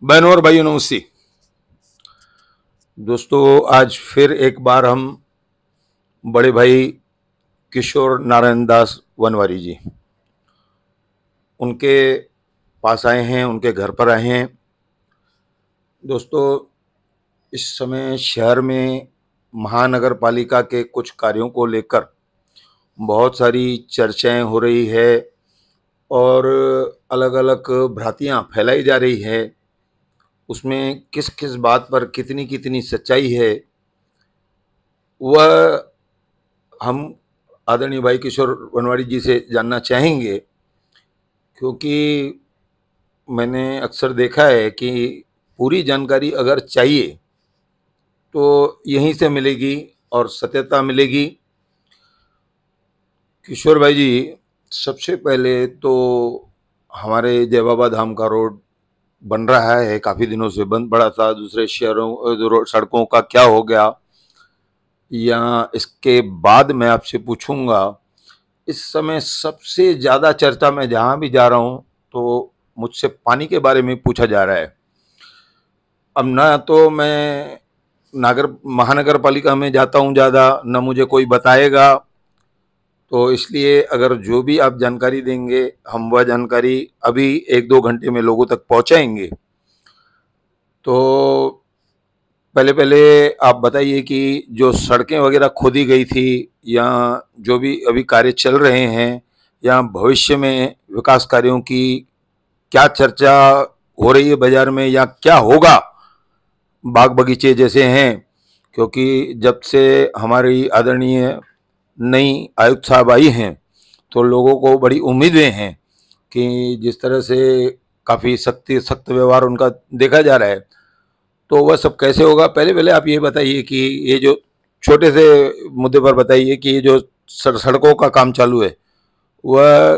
बहनों और भाइयों नमस्ते। दोस्तों, आज फिर एक बार हम बड़े भाई किशोर नारायण दास वनवारी जी उनके पास आए हैं, उनके घर पर आए हैं। दोस्तों, इस समय शहर में महानगर पालिका के कुछ कार्यों को लेकर बहुत सारी चर्चाएं हो रही है और अलग अलग भ्रांतियां फैलाई जा रही है। उसमें किस किस बात पर कितनी कितनी सच्चाई है, वह हम आदरणीय भाई किशोर वनवारी जी से जानना चाहेंगे। क्योंकि मैंने अक्सर देखा है कि पूरी जानकारी अगर चाहिए तो यहीं से मिलेगी और सत्यता मिलेगी। किशोर भाई जी, सबसे पहले तो हमारे जय बाबा धाम का रोड बन रहा है, काफ़ी दिनों से बंद पड़ा था। दूसरे शहरों सड़कों का क्या हो गया, या इसके बाद मैं आपसे पूछूंगा। इस समय सबसे ज़्यादा चर्चा में जहाँ भी जा रहा हूँ तो मुझसे पानी के बारे में पूछा जा रहा है। अब ना तो मैं महानगर पालिका में जाता हूँ ज़्यादा, न मुझे कोई बताएगा। तो इसलिए अगर जो भी आप जानकारी देंगे, हम वह जानकारी अभी 1-2 घंटे में लोगों तक पहुँचाएंगे। तो पहले पहले आप बताइए कि जो सड़कें वगैरह खोदी गई थी, या जो भी अभी कार्य चल रहे हैं, या भविष्य में विकास कार्यों की क्या चर्चा हो रही है बाजार में, या क्या होगा, बाग बगीचे जैसे हैं। क्योंकि जब से हमारी आदरणीय नई आयुक्त साहब आई हैं तो लोगों को बड़ी उम्मीदें हैं कि जिस तरह से काफ़ी सख्त व्यवहार उनका देखा जा रहा है, तो वह सब कैसे होगा। पहले पहले आप ये बताइए कि ये जो छोटे से मुद्दे पर बताइए कि ये जो सड़कों का काम चालू है वह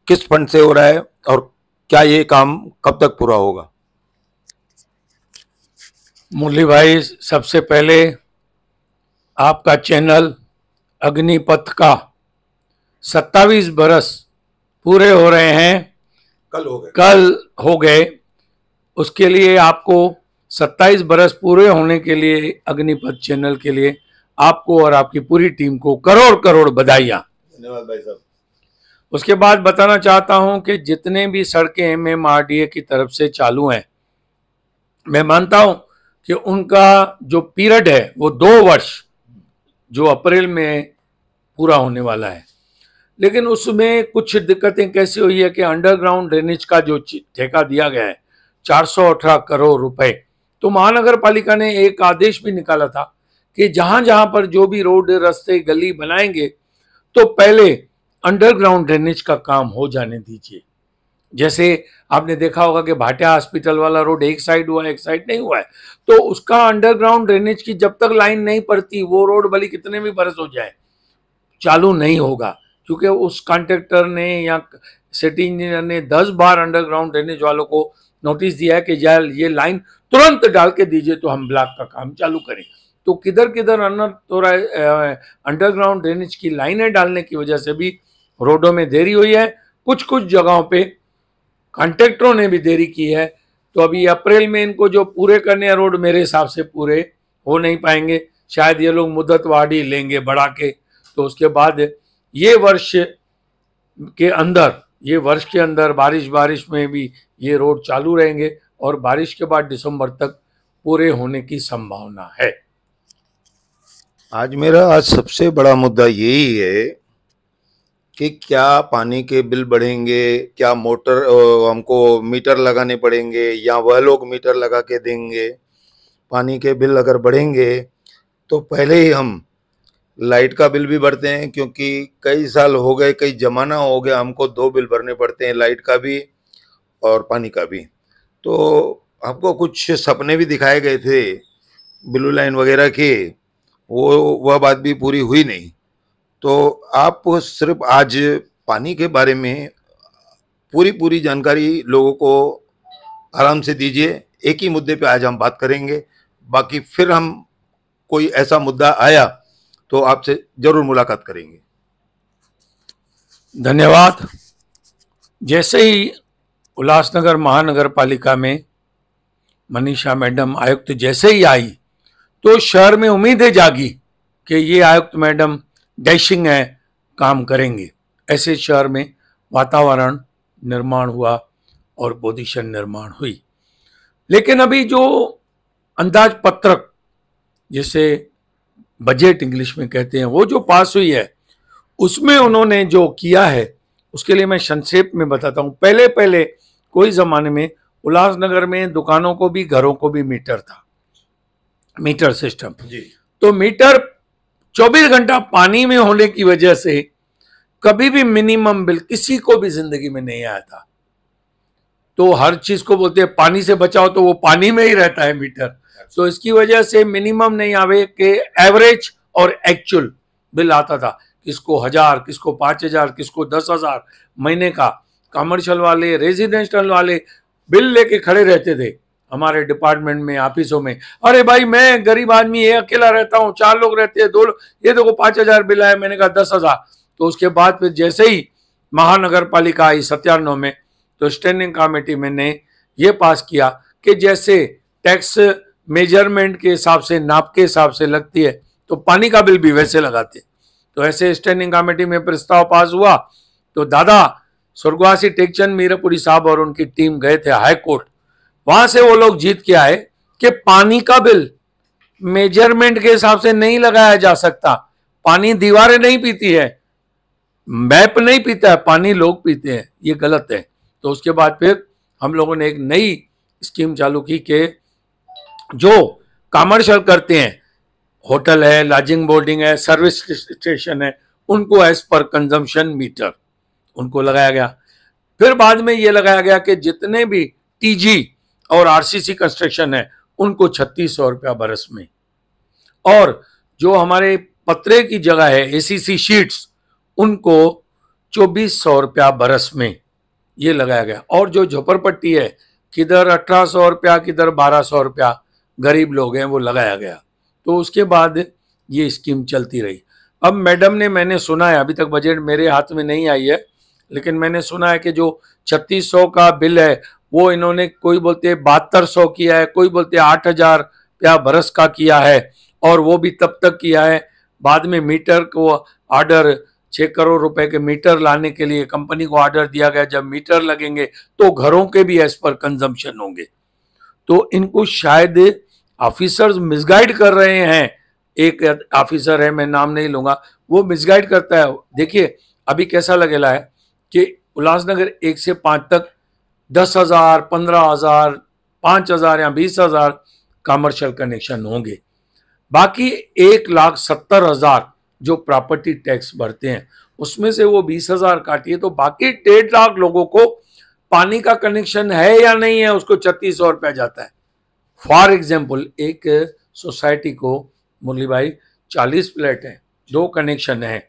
किस फंड से हो रहा है और क्या ये काम कब तक पूरा होगा। मुरली भाई, सबसे पहले आपका चैनल अग्निपथ का 27 बरस पूरे हो रहे हैं। कल हो गए। उसके लिए आपको 27 बरस पूरे होने के लिए अग्निपथ चैनल के लिए आपको और आपकी पूरी टीम को करोड़ करोड़ बधाइयाँ। धन्यवाद भाई साहब। उसके बाद बताना चाहता हूं कि जितने भी सड़कें MMRDA की तरफ से चालू हैं, मैं मानता हूं कि उनका जो पीरियड है वो 2 वर्ष, जो अप्रैल में पूरा होने वाला है। लेकिन उसमें कुछ दिक्कतें कैसी हुई है कि अंडरग्राउंड ड्रेनेज का जो ठेका दिया गया है 418 करोड़ रुपए, तो महानगर पालिका ने एक आदेश भी निकाला था कि जहां जहां पर जो भी रोड, रास्ते, गली बनाएंगे तो पहले अंडरग्राउंड ड्रेनेज का काम हो जाने दीजिए। जैसे आपने देखा होगा कि भाटिया हॉस्पिटल वाला रोड एक साइड हुआ है, एक साइड नहीं हुआ है, तो उसका अंडरग्राउंड ड्रेनेज की जब तक लाइन नहीं पड़ती, वो रोड भले कितने भी बरस हो जाए, चालू नहीं होगा। क्योंकि उस कॉन्ट्रैक्टर ने या सिटी इंजीनियर ने 10 बार अंडरग्राउंड ड्रेनेज वालों को नोटिस दिया है कि ये लाइन तुरंत डाल के दीजिए तो हम ब्लॉक का काम चालू करें। तो किधर किधर अंडरग्राउंड ड्रेनेज की लाइनें डालने की वजह से भी रोडों में देरी हुई है। कुछ कुछ जगहों पे कॉन्ट्रैक्टरों ने भी देरी की है। तो अभी अप्रैल में इनको जो पूरे करने हैं रोड, मेरे हिसाब से पूरे हो नहीं पाएंगे। शायद ये लोग मुद्दत वाड़ी लेंगे बढ़ा के। तो उसके बाद ये वर्ष के अंदर बारिश में भी ये रोड चालू रहेंगे और बारिश के बाद दिसंबर तक पूरे होने की संभावना है। आज सबसे बड़ा मुद्दा यही है कि क्या पानी के बिल बढ़ेंगे, क्या मोटर हमको मीटर लगाने पड़ेंगे, या वह लोग मीटर लगा के देंगे। पानी के बिल अगर बढ़ेंगे तो पहले ही हम लाइट का बिल भी भरते हैं, क्योंकि कई साल हो गए, कई जमाना हो गया, हमको 2 बिल भरने पड़ते हैं, लाइट का भी और पानी का भी। तो हमको कुछ सपने भी दिखाए गए थे ब्लू लाइन वगैरह के, वह बात भी पूरी हुई नहीं। तो आप सिर्फ आज पानी के बारे में पूरी जानकारी लोगों को आराम से दीजिए। एक ही मुद्दे पे आज हम बात करेंगे, बाकी फिर हम कोई ऐसा मुद्दा आया तो आपसे जरूर मुलाकात करेंगे। धन्यवाद। जैसे ही उल्लासनगर महानगर पालिका में मनीषा मैडम आयुक्त जैसे ही आई तो शहर में उम्मीदें जागी कि ये आयुक्त मैडम डैशिंग है, काम करेंगे। ऐसे शहर में वातावरण निर्माण हुआ और पोजीशन निर्माण हुई। लेकिन अभी जो अंदाज पत्रक, जिसे बजट इंग्लिश में कहते हैं, वो जो पास हुई है, उसमें उन्होंने जो किया है उसके लिए मैं संक्षेप में बताता हूं। पहले पहले कोई जमाने में उल्लासनगर में दुकानों को भी घरों को भी मीटर था, मीटर सिस्टम जी। तो मीटर 24 घंटा पानी में होने की वजह से कभी भी मिनिमम बिल किसी को भी जिंदगी में नहीं आया था। तो हर चीज को बोलते हैं पानी से बचाओ, तो वो पानी में ही रहता है मीटर। तो इसकी वजह से मिनिमम नहीं आवे के एवरेज और एक्चुअल बिल आता था, किसको 1000, किसको 5000, किसको 10,000 महीने का। कमर्शियल वाले, रेजिडेंशियल वाले बिल लेके खड़े रहते थे हमारे डिपार्टमेंट में, ऑफिसों में। अरे भाई मैं गरीब आदमी, ये अकेला रहता हूँ, 4 लोग रहते हैं, 2 लोग, ये देखो 5000 बिल आया। मैंने कहा 10,000। तो उसके बाद फिर जैसे ही महानगर पालिका आई 97 में, तो स्टैंडिंग कमेटी में ने ये पास किया कि जैसे टैक्स मेजरमेंट के हिसाब से, नाप के हिसाब से लगती है, तो पानी का बिल भी वैसे लगाते। तो ऐसे स्टैंडिंग कमेटी में प्रस्ताव पास हुआ। तो दादा स्वर्गवासी टेकचंद मीरापुरी साहब और उनकी टीम गए थे हाई कोर्ट। वहां से वो लोग जीत के आए कि पानी का बिल मेजरमेंट के हिसाब से नहीं लगाया जा सकता। पानी दीवारें नहीं पीती है, मैप नहीं पीता है, पानी लोग पीते हैं, ये गलत है। तो उसके बाद फिर हम लोगों ने एक नई स्कीम चालू की कि जो कमर्शियल करते हैं, होटल है, लॉजिंग बोर्डिंग है, सर्विस स्टेशन है, उनको एज पर कंजम्पशन मीटर उनको लगाया गया। फिर बाद में ये लगाया गया कि जितने भी टीजी और आरसीसी कंस्ट्रक्शन है उनको 3600 रुपया बरस में, और जो हमारे पतरे की जगह है एसीसी शीट्स उनको 2400 रुपया बरस में ये लगाया गया। और जो झोपड़पट्टी है, किधर 1800 रुपया, किधर 1200 रुपया, गरीब लोग हैं, वो लगाया गया। तो उसके बाद ये स्कीम चलती रही। अब मैडम ने, मैंने सुना है, अभी तक बजट मेरे हाथ में नहीं आई है, लेकिन मैंने सुना है कि जो 3600 का बिल है वो इन्होंने, कोई बोलते हैं 7200 किया है, कोई बोलते हैं 8000 रुपया बरस का किया है, और वो भी तब तक किया है। बाद में मीटर को ऑर्डर, 6 करोड़ रुपए के मीटर लाने के लिए कंपनी को ऑर्डर दिया गया। जब मीटर लगेंगे तो घरों के भी एज पर कंजम्पशन होंगे। तो इनको शायद ऑफिसर्स मिसगाइड कर रहे हैं। एक ऑफिसर है, मैं नाम नहीं लूंगा, वो मिसगाइड करता है। देखिए अभी कैसा लगेला है कि उल्लासनगर 1 से 5 तक 10,000, 15,000, 5,000 या 20,000 कमर्शियल कनेक्शन होंगे। बाकी 1,70,000 जो प्रॉपर्टी टैक्स भरते हैं, उसमें से वो 20,000 काटिए, तो बाकी 1.5 लाख लोगों को पानी का कनेक्शन है या नहीं है, उसको 3600 रुपया जाता है। फॉर एग्जाम्पल, एक सोसाइटी को, मुरली भाई, 40 फ्लैट है, 2 कनेक्शन है,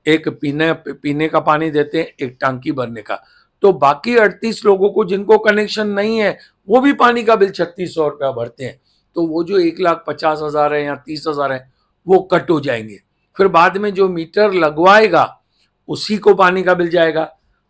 एक पीने का पानी देते हैं, एक टांकी भरने का। तो बाकी 38 लोगों को जिनको कनेक्शन नहीं है वो भी पानी का बिल 3600 रुपया भरते हैं। तो वो जो 1,50,000 है या 30,000 है वो कट हो जाएंगे। फिर बाद में जो मीटर लगवाएगा उसी को पानी का बिल जाएगा।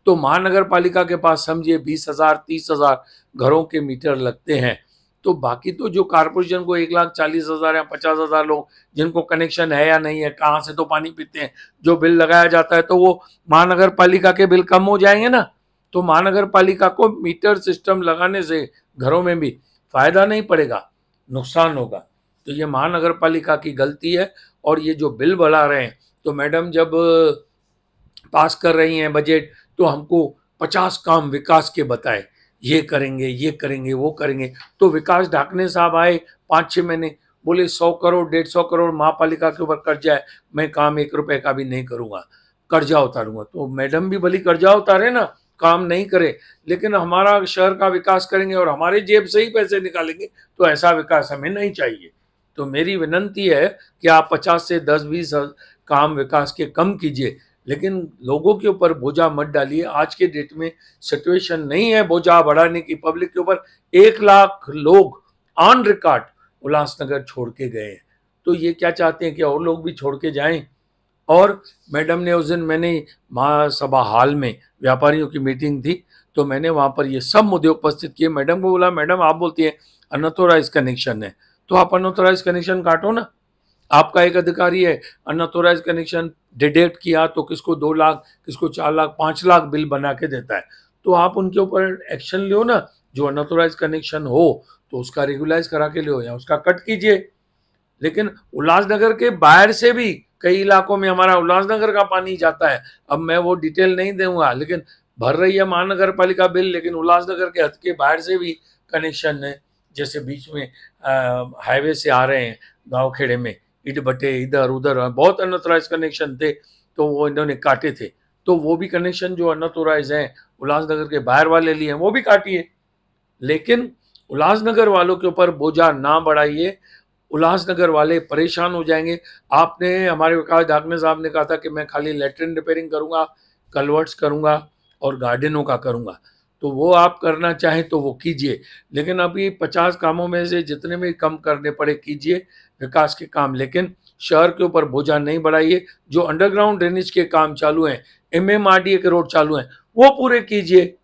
तो महानगर पालिका के पास समझिए 20,000, 30,000 घरों के मीटर लगते हैं। तो बाकी तो जो कारपोरेशन को 1,40,000 या 50,000 लोग जिनको कनेक्शन है या नहीं है, कहाँ से तो पानी पीते हैं, जो बिल लगाया जाता है, तो वो महानगर पालिका के बिल कम हो जाएंगे ना। तो महानगर पालिका को मीटर सिस्टम लगाने से घरों में भी फायदा नहीं पड़ेगा, नुकसान होगा। तो ये महानगर पालिका की गलती है। और ये जो बिल बढ़ा रहे हैं, तो मैडम जब पास कर रही हैं बजट, तो हमको 50 काम विकास के बताए, ये करेंगे, ये करेंगे, वो करेंगे। तो विकास ढाकने साहब आए 5-6 महीने, बोले 100 करोड़ 150 करोड़ महापालिका के ऊपर कर्जा है, मैं काम 1 रुपए का भी नहीं करूंगा, कर्जा उतारूंगा। तो मैडम भी भली कर्जा उतारे ना, काम नहीं करे, लेकिन हमारा शहर का विकास करेंगे और हमारे जेब से ही पैसे निकालेंगे, तो ऐसा विकास हमें नहीं चाहिए। तो मेरी विनंती है कि आप 50 से 10-20 काम विकास के कम कीजिए, लेकिन लोगों के ऊपर बोझा मत डालिए। आज के डेट में सिचुएशन नहीं है बोझा बढ़ाने की पब्लिक के ऊपर। 1 लाख लोग ऑन रिकॉर्ड उल्लासनगर छोड़ के गए हैं, तो ये क्या चाहते हैं कि और लोग भी छोड़ के जाएं। और मैडम ने उस दिन, मैंने महासभा हॉल में व्यापारियों की मीटिंग थी, तो मैंने वहाँ पर ये सब मुद्दे उपस्थित किए। मैडम को बोला, मैडम आप बोलती हैं अनऑथोराइज कनेक्शन है, तो आप अनऑथोराइज कनेक्शन काटो ना। आपका एक अधिकारी है, अनऑथोराइज कनेक्शन डिटेक्ट किया तो किसको 2 लाख, किसको 4 लाख, 5 लाख बिल बना के देता है। तो आप उनके ऊपर एक्शन लो ना, जो अनऑथोराइज कनेक्शन हो तो उसका रेगुलाइज करा के लो या उसका कट कीजिए। लेकिन उल्लासनगर के बाहर से भी कई इलाकों में हमारा उल्लासनगर का पानी जाता है। अब मैं वो डिटेल नहीं दूंगा, लेकिन भर रही है महानगर पालिका बिल, लेकिन उल्लासनगर के हद के बाहर से भी कनेक्शन है। जैसे बीच में हाईवे से आ रहे हैं गांव खेड़े में, ईट भट्टे इधर उधर बहुत अनऑथोराइज कनेक्शन थे, तो वो इन्होंने काटे थे। तो वो भी कनेक्शन जो अनऑथोराइज हैं उल्लासनगर के बाहर वाले लिए हैं, वो भी काटिए। लेकिन उल्लासनगर वालों के ऊपर बोझा ना बढ़ाइए, उल्लासनगर वाले परेशान हो जाएंगे। आपने, हमारे विकास डाकने साहब ने कहा था कि मैं खाली लेटरिन रिपेयरिंग करूंगा, कलवर्ट्स करूंगा और गार्डनों का करूंगा, तो वो आप करना चाहें तो वो कीजिए। लेकिन अभी 50 कामों में से जितने भी कम करने पड़े कीजिए विकास के काम, लेकिन शहर के ऊपर बोझा नहीं बढ़ाइए। जो अंडरग्राउंड ड्रेनेज के काम चालू हैं, MMRDA के रोड चालू हैं, वो पूरे कीजिए।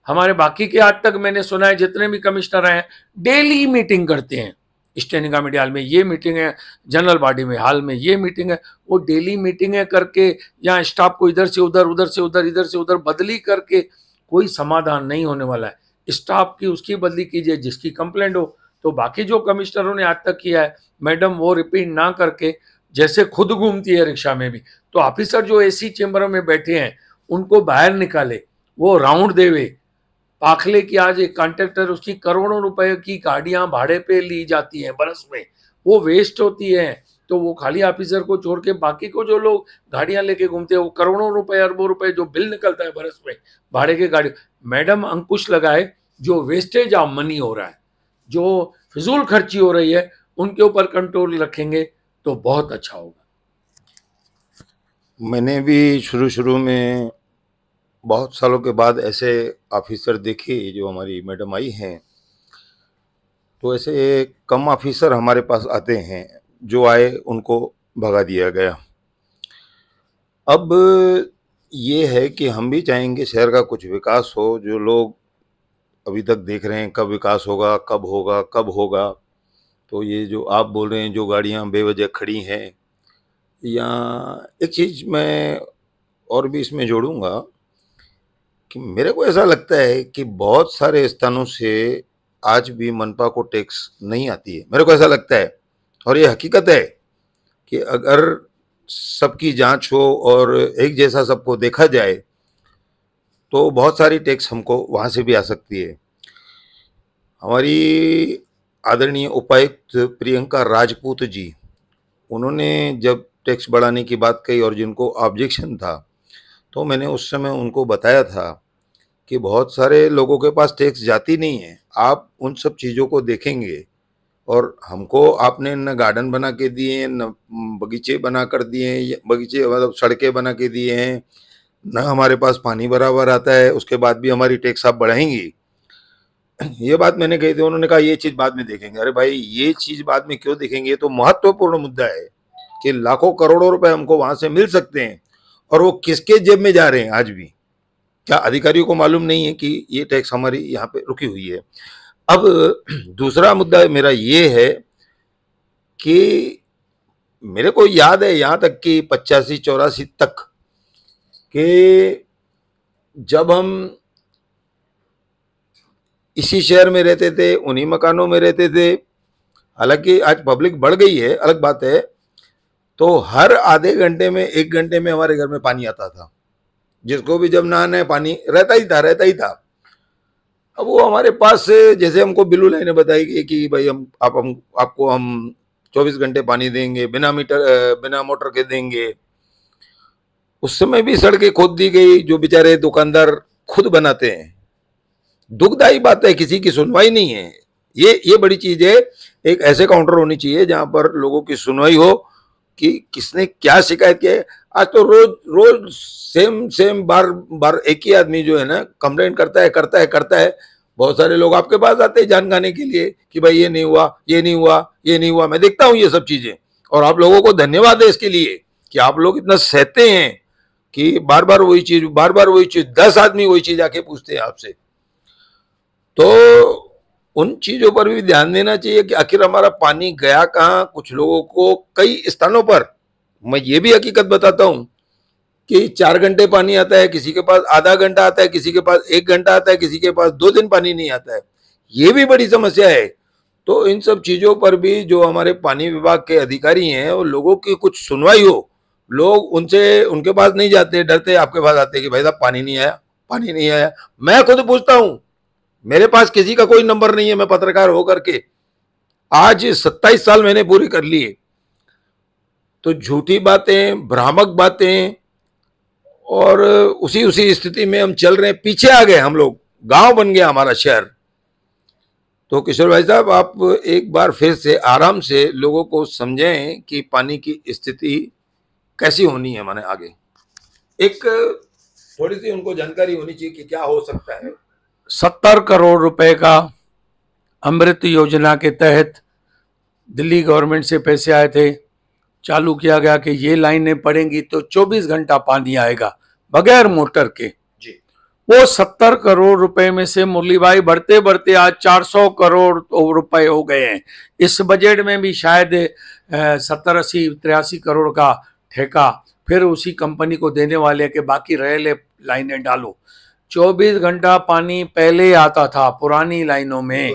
हमारे बाकी के आज तक मैंने सुना है जितने भी कमिश्नर हैं डेली मीटिंग करते हैं, स्टैंडिंग कमेटी हाल में ये मीटिंग है, जनरल बॉडी में हाल में ये मीटिंग है। वो डेली मीटिंगें करके या स्टाफ को इधर से उधर, उधर से उधर, इधर से उधर बदली करके कोई समाधान नहीं होने वाला है। स्टाफ की उसकी बदली कीजिए जिसकी कंप्लेंट हो। तो बाकी जो कमिश्नरों ने आज तक किया है मैडम, वो रिपीट ना करके, जैसे खुद घूमती है रिक्शा में भी, तो ऑफिसर जो AC चेंबरों में बैठे हैं उनको बाहर निकाले, वो राउंड देवे। पाखले की आज एक कॉन्ट्रैक्टर, उसकी करोड़ों रुपए की गाड़ियां भाड़े पे ली जाती हैं बरस में, वो वेस्ट होती है। तो वो खाली ऑफिसर को छोड़ के बाकी को जो लोग गाड़ियां लेके घूमते हैं, वो करोड़ों रुपए, अरबों रुपए जो बिल निकलता है बरस में भाड़े के गाड़ी। मैडम अंकुश लगाए, जो वेस्टेज ऑफ मनी हो रहा है, जो फिजूल खर्ची हो रही है, उनके ऊपर कंट्रोल रखेंगे तो बहुत अच्छा होगा। मैंने भी शुरू में बहुत सालों के बाद ऐसे ऑफिसर देखे जो हमारी मैडम आई हैं, तो ऐसे कम ऑफिसर हमारे पास आते हैं, जो आए उनको भगा दिया गया। अब ये है कि हम भी चाहेंगे शहर का कुछ विकास हो, जो लोग अभी तक देख रहे हैं कब विकास होगा, कब होगा, कब होगा। तो ये जो आप बोल रहे हैं जो गाड़ियां बेवजह खड़ी हैं, या एक चीज़ मैं और भी इसमें जोड़ूंगा कि मेरे को ऐसा लगता है कि बहुत सारे स्थानों से आज भी मनपा को टैक्स नहीं आती है। मेरे को ऐसा लगता है, और ये हकीकत है, कि अगर सबकी जांच हो और एक जैसा सबको देखा जाए तो बहुत सारी टैक्स हमको वहाँ से भी आ सकती है। हमारी आदरणीय उपायुक्त प्रियंका राजपूत जी, उन्होंने जब टैक्स बढ़ाने की बात कही और जिनको ऑब्जेक्शन था, तो मैंने उस समय उनको बताया था कि बहुत सारे लोगों के पास टैक्स जाती नहीं है। आप उन सब चीज़ों को देखेंगे, और हमको आपने न गार्डन बना के दिए हैं, न बगीचे बना कर दिए हैं, बगीचे मतलब सड़कें बना के दिए हैं, न हमारे पास पानी बराबर आता है, उसके बाद भी हमारी टैक्स आप बढ़ाएंगी। ये बात मैंने कही थी। उन्होंने कहा ये चीज़ बाद में देखेंगे। अरे भाई, ये चीज़ बाद में क्यों देखेंगे? ये तो महत्वपूर्ण मुद्दा है कि लाखों करोड़ों रुपए हमको वहां से मिल सकते हैं, और वो किसके जेब में जा रहे हैं आज भी क्या अधिकारियों को मालूम नहीं है कि ये टैक्स हमारी यहाँ पे रुकी हुई है। अब दूसरा मुद्दा मेरा ये है कि मेरे को याद है यहाँ तक कि 85-84 तक कि जब हम इसी शहर में रहते थे, उन्हीं मकानों में रहते थे, हालांकि आज पब्लिक बढ़ गई है, अलग बात है, तो हर आधे घंटे में 1 घंटे में हमारे घर में पानी आता था। जिसको भी जब नहाना है पानी रहता ही था। अब वो हमारे पास से, जैसे हमको बिल्लू ने बताई कि भाई आपको हम 24 घंटे पानी देंगे, बिना मोटर के देंगे। उस समय भी सड़कें खोद दी गई, जो बेचारे दुकानदार खुद बनाते हैं। दुखदायी बात है, किसी की सुनवाई नहीं है। ये बड़ी चीज है। एक ऐसे काउंटर होनी चाहिए जहां पर लोगों की सुनवाई हो कि किसने क्या शिकायत की है। आज तो रोज सेम बार एक ही आदमी जो है ना कंप्लेंट करता है। बहुत सारे लोग आपके पास आते हैं जान खाने के लिए कि भाई ये नहीं हुआ। मैं देखता हूँ ये सब चीजें, और आप लोगों को धन्यवाद है इसके लिए कि आप लोग इतना सहते हैं कि बार बार वही चीज 10 आदमी वही चीज आके पूछते हैं आपसे। उन चीजों पर भी ध्यान देना चाहिए कि आखिर हमारा पानी गया कहाँ। कुछ लोगों को कई स्थानों पर, मैं ये भी हकीकत बताता हूँ कि 4 घंटे पानी आता है, किसी के पास आधा घंटा आता है, किसी के पास 1 घंटा आता है, किसी के पास 2 दिन पानी नहीं आता है। ये भी बड़ी समस्या है। तो इन सब चीजों पर भी जो हमारे पानी विभाग के अधिकारी हैं और लोगों की कुछ सुनवाई हो। लोग उनसे उनके पास नहीं जाते, डरते आपके पास आते कि भाई साहब पानी नहीं आया, पानी नहीं आया। मैं खुद पूछता हूँ, मेरे पास किसी का कोई नंबर नहीं है, मैं पत्रकार होकर के आज 27 साल मैंने पूरे कर लिए। तो झूठी बातें, भ्रामक बातें, और उसी उसी स्थिति में हम चल रहे हैं। पीछे आ गए हम लोग, गांव बन गया हमारा शहर। तो किशोर भाई साहब, आप एक बार फिर से आराम से लोगों को समझें कि पानी की स्थिति कैसी होनी है माने आगे। एक थोड़ी सी उनको जानकारी होनी चाहिए कि क्या हो सकता है। 70 करोड़ रुपए का अमृत योजना के तहत दिल्ली गवर्नमेंट से पैसे आए थे। चालू किया गया कि ये लाइनें पड़ेंगी तो 24 घंटा पानी आएगा बगैर मोटर के। जी। वो 70 करोड़ रुपए में से मुरली भाई बढ़ते बढ़ते आज 400 करोड़ रुपए हो गए हैं। इस बजट में भी शायद 70, 80, 83 करोड़ का ठेका फिर उसी कंपनी को देने वाले कि बाकी रह लाइनें डालो। 24 घंटा पानी पहले आता था पुरानी लाइनों में।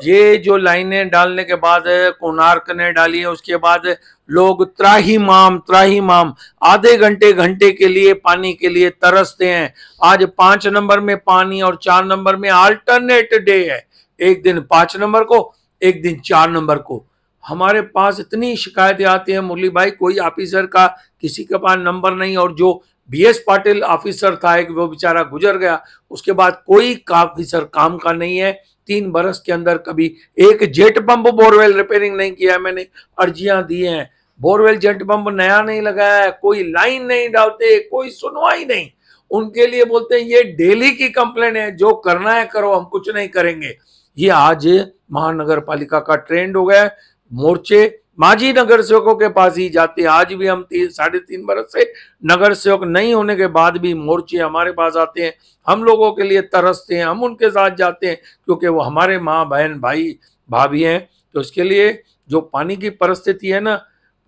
ये जो लाइनें डालने के बाद कोणार्क ने डाली है, उसके बाद लोग त्राहिमाम आधे घंटे के लिए पानी के लिए तरसते हैं। आज 5 नंबर में पानी और 4 नंबर में अल्टरनेट डे है। एक दिन 5 नंबर को, एक दिन 4 नंबर को। हमारे पास इतनी शिकायतें आती हैं मुरली भाई, कोई ऑफिसर का किसी के पास नंबर नहीं। और जो BS पाटिल ऑफिसर था एक, वो बेचारा गुजर गया। उसके बाद कोई ऑफिसर काम का नहीं है। 3 बरस के अंदर कभी एक जेट पंप बोरवेल रिपेयरिंग नहीं किया है। मैंने अर्जियां दी हैं, बोरवेल जेट पंप नया नहीं लगाया है, कोई लाइन नहीं डालते, कोई सुनवाई नहीं। उनके लिए बोलते हैं ये डेली की कंप्लेंट है, जो करना है करो, हम कुछ नहीं करेंगे। ये आज महानगर पालिका का ट्रेंड हो गया है। मोर्चे माजी नगर सेवकों के पास ही जाते हैं। आज भी हम 3.5 बरस से नगर सेवक नहीं होने के बाद भी मोर्चे हमारे पास आते हैं, हम लोगों के लिए तरसते हैं, हम उनके साथ जाते हैं क्योंकि वो हमारे माँ बहन भाई भाभी हैं। तो इसके लिए जो पानी की परिस्थिति है ना,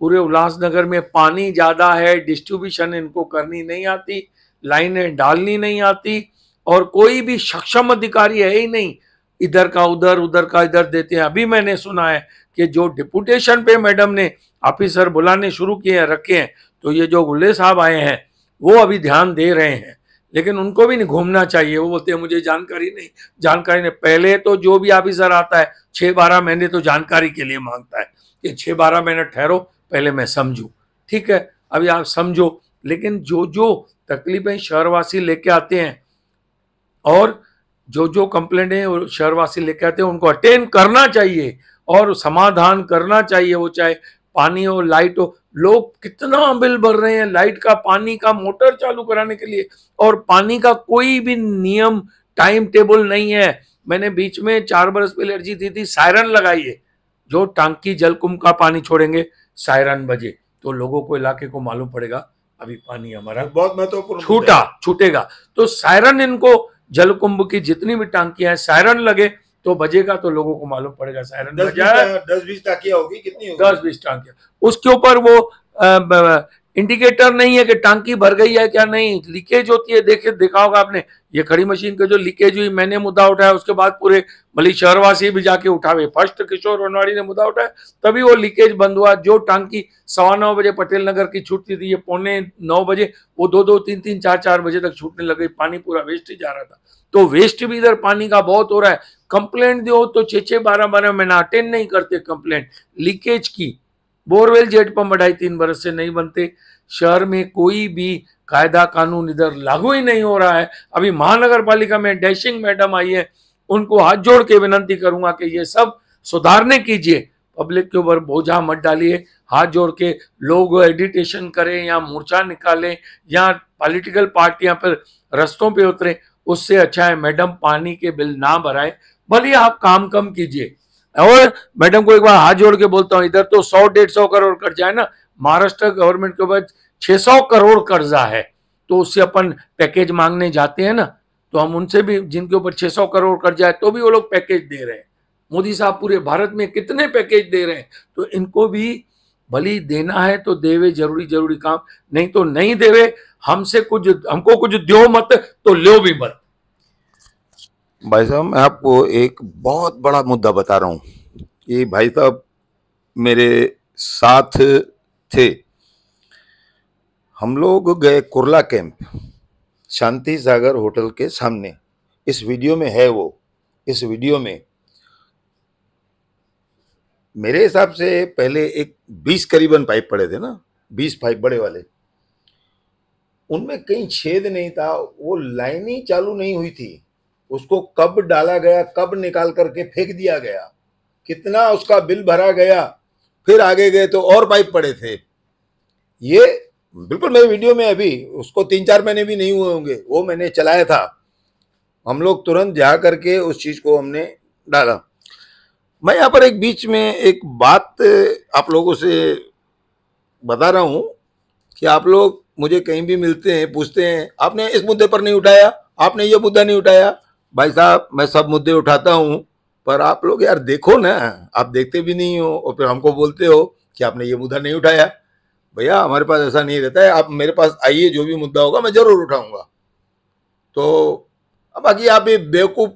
पूरे उल्लासनगर में पानी ज़्यादा है, डिस्ट्रीब्यूशन इनको करनी नहीं आती, लाइनें डालनी नहीं आती, और कोई भी सक्षम अधिकारी है ही नहीं। इधर का उधर, उधर का इधर देते हैं। अभी मैंने सुना है कि जो डिपुटेशन पे मैडम ने ऑफिसर बुलाने शुरू किए हैं, रखे हैं, तो ये जो गुल्ले साहब आए हैं वो अभी ध्यान दे रहे हैं। लेकिन उनको भी नहीं घूमना चाहिए। वो बोलते हैं मुझे जानकारी नहीं। पहले तो जो भी ऑफिसर आता है 6-12 महीने तो जानकारी के लिए मांगता है कि 6-12 महीने ठहरो, पहले मैं समझूं। ठीक है, अभी आप समझो। लेकिन जो जो तकलीफें शहरवासी लेके आते हैं और जो जो कंप्लेंट है शहरवासी लेके आते हैं, उनको अटेंड करना चाहिए और समाधान करना चाहिए। वो चाहे पानी हो, लाइट हो। लोग कितना बिल भर रहे हैं लाइट का, पानी का, मोटर चालू कराने के लिए, और पानी का कोई भी नियम टाइम टेबल नहीं है। मैंने बीच में 4 बरस पहले अर्जी दी थी, सायरन लगाइए। जो टांकी जलकुंभ का पानी छोड़ेंगे सायरन बजे तो लोगों को, इलाके को मालूम पड़ेगा अभी पानी हमारा बहुत महत्वपूर्ण छूटेगा। तो सायरन, इनको जलकुंभ की जितनी भी टांकियां हैं सायरन लगे तो बजेगा, तो लोगों को मालूम पड़ेगा सायरन बजा है। 10-20 टांकियां होगी, कितनी होगी? 10-20 टांकियां। उसके ऊपर वो इंडिकेटर नहीं है कि टांकी भर गई है क्या नहीं, लीकेज होती है। देखा होगा आपने, ये खड़ी मशीन के जो लीकेज हुई, मैंने मुद्दा उठाया, उसके बाद पूरे भली शहरवासी भी जाके उठावे। फर्स्ट किशोर रोनवाड़ी ने मुद्दा उठाया, तभी वो लीकेज बंद हुआ। जो टांकी 9:15 बजे पटेल नगर की छूटती थी, ये 8:45 बजे वो 2-2, 3-3, 4-4 बजे तक छूटने लगी। पानी पूरा वेस्ट ही जा रहा था। तो वेस्ट भी इधर पानी का बहुत हो रहा है। कंप्लेंट दो तो 6-6, 12-12 महीना अटेंड नहीं करते कंप्लेंट लीकेज की। बोरवेल जेट पंप 2.5-3 बरस से नहीं बनते। शहर में कोई भी कायदा कानून इधर लागू ही नहीं हो रहा है। अभी महानगर पालिका में डैशिंग मैडम आई है, उनको हाथ जोड़ के विनंती करूंगा कि ये सब सुधारने कीजिए, पब्लिक के ऊपर बोझा मत डालिए। हाथ जोड़ के लोग एडिटेशन करें या मोर्चा निकालें या पॉलिटिकल पार्टियां पर रस्तों पे उतरे, उससे अच्छा है मैडम पानी के बिल ना भराए, भले आप काम कम कीजिए। और मैडम को एक बार हाथ जोड़ के बोलता हूँ, इधर तो 100-150 करोड़ कर्जा है ना, महाराष्ट्र गवर्नमेंट के ऊपर 600 करोड़ कर्जा है। तो उससे अपन पैकेज मांगने जाते हैं ना, तो हम उनसे भी, जिनके ऊपर 600 करोड़ कर्जा है, तो भी वो लोग पैकेज दे रहे हैं। मोदी साहब पूरे भारत में कितने पैकेज दे रहे हैं, तो इनको भी भली देना है तो देवे जरूरी जरूरी काम, नहीं तो नहीं देवे। हमको कुछ दो मत तो लो भी मत। भाई साहब मैं आपको एक बहुत बड़ा मुद्दा बता रहा हूँ। ये भाई साहब मेरे साथ थे, हम लोग गए कुर्ला कैंप, शांति सागर होटल के सामने। इस वीडियो में है वो। इस वीडियो में मेरे हिसाब से पहले एक 20 करीबन पाइप पड़े थे ना, 20 पाइप बड़े वाले, उनमें कहीं छेद नहीं था, वो लाइन ही चालू नहीं हुई थी। उसको कब डाला गया, कब निकाल करके फेंक दिया गया, कितना उसका बिल भरा गया, फिर आगे गए तो और पाइप पड़े थे। ये बिल्कुल मेरे वीडियो में अभी उसको 3-4 महीने भी नहीं हुए होंगे, वो मैंने चलाया था। हम लोग तुरंत जा करके उस चीज को हमने डाला। मैं यहाँ पर एक बीच में एक बात आप लोगों से बता रहा हूँ कि आप लोग मुझे कहीं भी मिलते हैं, पूछते हैं आपने इस मुद्दे पर नहीं उठाया, आपने ये मुद्दा नहीं उठाया। भाई साहब मैं सब मुद्दे उठाता हूँ, पर आप लोग यार देखो ना, आप देखते भी नहीं हो और फिर हमको बोलते हो कि आपने ये मुद्दा नहीं उठाया। भैया हमारे पास ऐसा नहीं रहता है, आप मेरे पास आइए, जो भी मुद्दा होगा मैं जरूर उठाऊंगा। तो बाकी आप ये बेवकूफ,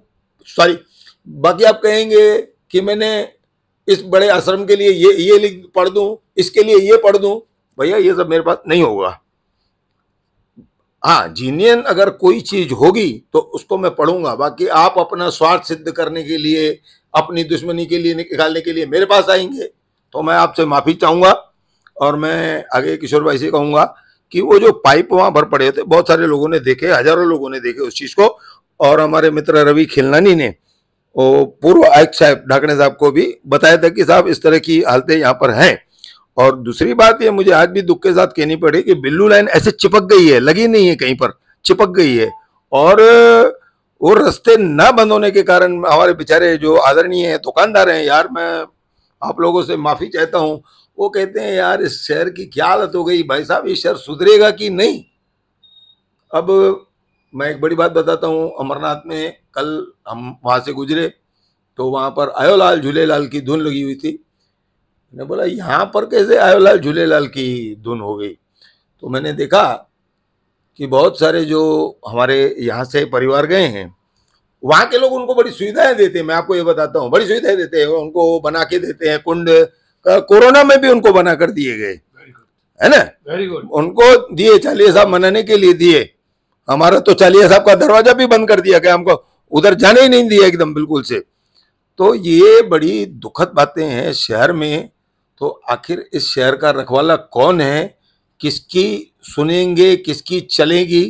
सॉरी, बाकी आप कहेंगे कि मैंने इस बड़े आश्रम के लिए ये लिख पढ़ दूं, इसके लिए ये पढ़ दूं। भैया ये सब मेरे पास नहीं होगा। हाँ, जीनियन अगर कोई चीज होगी तो उसको मैं पढ़ूंगा। बाकी आप अपना स्वार्थ सिद्ध करने के लिए, अपनी दुश्मनी के लिए निकालने के लिए मेरे पास आएंगे तो मैं आपसे माफी चाहूंगा। और मैं आगे किशोर भाई से कहूंगा कि वो जो पाइप वहां भर पड़े थे, बहुत सारे लोगों ने देखे, हजारों लोगों ने देखे उस चीज को। और हमारे मित्र रवि खिलनानी ने वो पूर्व आयुक्त साहब ढाकणे साहब को भी बताया था कि साहब इस तरह की हालतें यहाँ पर हैं। और दूसरी बात ये मुझे आज भी दुख के साथ कहनी पड़ी कि बिल्लू लाइन ऐसे चिपक गई है, लगी नहीं है कहीं पर, चिपक गई है। और वो रास्ते न बंद होने के कारण हमारे बेचारे जो आदरणीय दुकानदार हैं, यार मैं आप लोगों से माफी चाहता हूँ, वो कहते हैं यार इस शहर की क्या हालत हो गई, भाई साहब ये शहर सुधरेगा कि नहीं। अब मैं एक बड़ी बात बताता हूँ, अमरनाथ में कल हम वहां से गुजरे तो वहां पर आयोलाल झूलेलाल की धुन लगी हुई थी। मैंने बोला यहाँ पर कैसे आयोलाल झूलेलाल की धुन हो गई। तो मैंने देखा कि बहुत सारे जो हमारे यहाँ से परिवार गए हैं, वहाँ के लोग उनको बड़ी सुविधाएं देते हैं। मैं आपको ये बताता हूँ, बड़ी सुविधाएं देते हैं, उनको बना के देते हैं कुंड। कोरोना में भी उनको बना कर दिए गए, है ना, वेरी गुड। उनको दिए, चालिया साहब मनाने के लिए दिए। हमारा तो चालिया साहब का दरवाजा भी बंद कर दिया गया, हमको उधर जाने ही नहीं दिया एकदम बिल्कुल से। तो ये बड़ी दुखद बातें हैं शहर में। तो आखिर इस शहर का रखवाला कौन है, किसकी सुनेंगे, किसकी चलेगी,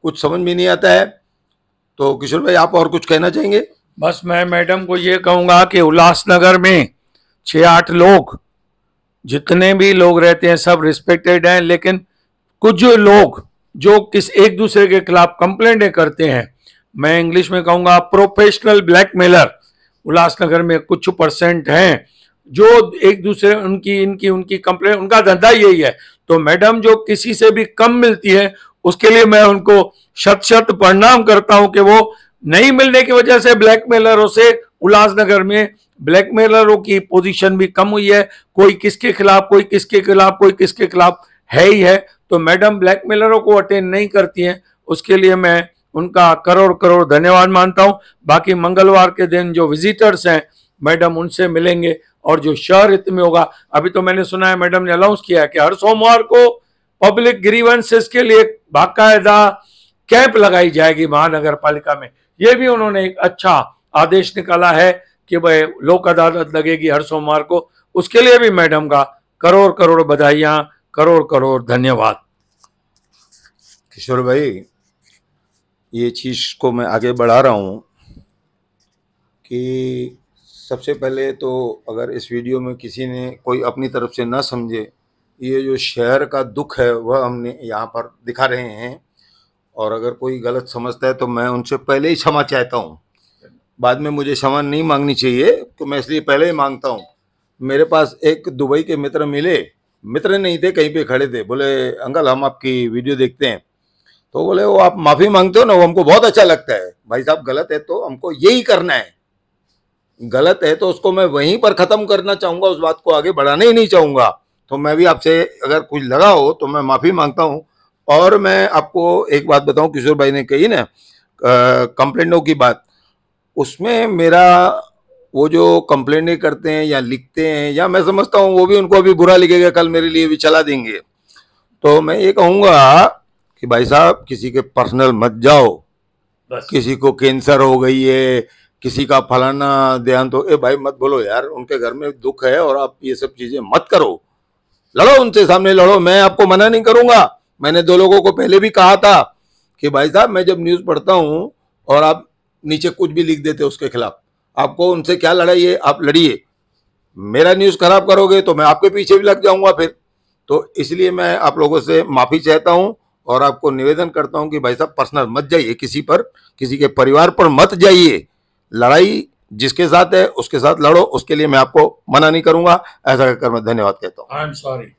कुछ समझ में नहीं आता है। तो किशोर भाई आप और कुछ कहना चाहेंगे? बस मैं मैडम को ये कहूंगा कि उल्लासनगर में 6-8 लोग, जितने भी लोग रहते हैं सब रिस्पेक्टेड हैं, लेकिन कुछ लोग जो एक दूसरे के खिलाफ कंप्लेंटें करते हैं, मैं इंग्लिश में कहूंगा प्रोफेशनल ब्लैकमेलर, उल्लासनगर में कुछ परसेंट हैं जो एक दूसरे उनकी कंप्लेंट, उनका धंधा यही है। तो मैडम जो किसी से भी कम मिलती है उसके लिए मैं उनको शत प्रणाम करता हूं कि वो नहीं मिलने की वजह से ब्लैकमेलरों से उल्लासनगर में ब्लैकमेलरों की पोजीशन भी कम हुई है। कोई किसके खिलाफ, कोई किसके खिलाफ, कोई किसके खिलाफ है ही है। तो मैडम ब्लैकमेलरों को अटेंड नहीं करती हैं, उसके लिए मैं उनका करोड़ करोड़ धन्यवाद मानता हूं। बाकी मंगलवार के दिन जो विजिटर्स हैं मैडम उनसे मिलेंगे, और जो शहर हित में होगा, अभी तो मैंने सुना है मैडम ने अनाउंस किया है कि हर सोमवार को पब्लिक ग्रीवेंसेस के लिए बाकायदा कैंप लगाई जाएगी महानगर पालिका में। ये भी उन्होंने एक अच्छा आदेश निकाला है कि भाई लोक अदालत लगेगी हर सोमवार को। उसके लिए भी मैडम का करोड़ करोड़ बधाइयां, करोड़ करोड़ धन्यवाद। किशोर भाई ये चीज को मैं आगे बढ़ा रहा हूं कि सबसे पहले तो अगर इस वीडियो में किसी ने कोई अपनी तरफ से ना समझे, ये जो शहर का दुख है वह हमने यहाँ पर दिखा रहे हैं। और अगर कोई गलत समझता है तो मैं उनसे पहले ही क्षमा चाहता हूँ, बाद में मुझे क्षमा नहीं मांगनी चाहिए, तो मैं इसलिए पहले ही मांगता हूँ। मेरे पास एक दुबई के मित्र मिले, मित्र नहीं थे, कहीं पे खड़े थे, बोले अंकल हम आपकी वीडियो देखते हैं। तो बोले वो आप माफ़ी मांगते हो ना, वो हमको बहुत अच्छा लगता है। भाई साहब गलत है तो हमको यही करना है, गलत है तो उसको मैं वहीं पर खत्म करना चाहूंगा, उस बात को आगे बढ़ाना ही नहीं चाहूंगा। तो मैं भी आपसे अगर कुछ लगा हो तो मैं माफी मांगता हूँ। और मैं आपको एक बात बताऊं, किशोर भाई ने कही ना कंप्लेंटों की बात, उसमें मेरा वो जो कंप्लेंट करते हैं या लिखते हैं, या मैं समझता हूँ वो भी उनको अभी बुरा लगेगा, कल मेरे लिए भी चला देंगे। तो मैं ये कहूंगा कि भाई साहब किसी के पर्सनल मत जाओ। बस किसी को कैंसर हो गई है, किसी का फलाना देहांत हो, ए भाई मत बोलो यार, उनके घर में दुख है और आप ये सब चीजें मत करो। लड़ो उनसे, सामने लड़ो, मैं आपको मना नहीं करूंगा। मैंने दो लोगों को पहले भी कहा था कि भाई साहब मैं जब न्यूज पढ़ता हूं और आप नीचे कुछ भी लिख देते उसके खिलाफ, आपको उनसे क्या लड़ाई है, आप लड़िए। मेरा न्यूज खराब करोगे तो मैं आपके पीछे भी लग जाऊंगा फिर। तो इसलिए मैं आप लोगों से माफी चाहता हूं और आपको निवेदन करता हूं कि भाई साहब पर्सनल मत जाइए किसी पर, किसी के परिवार पर मत जाइए। लड़ाई जिसके साथ है उसके साथ लड़ो, उसके लिए मैं आपको मना नहीं करूंगा। ऐसा कहकर मैं धन्यवाद कहता हूं। I am sorry.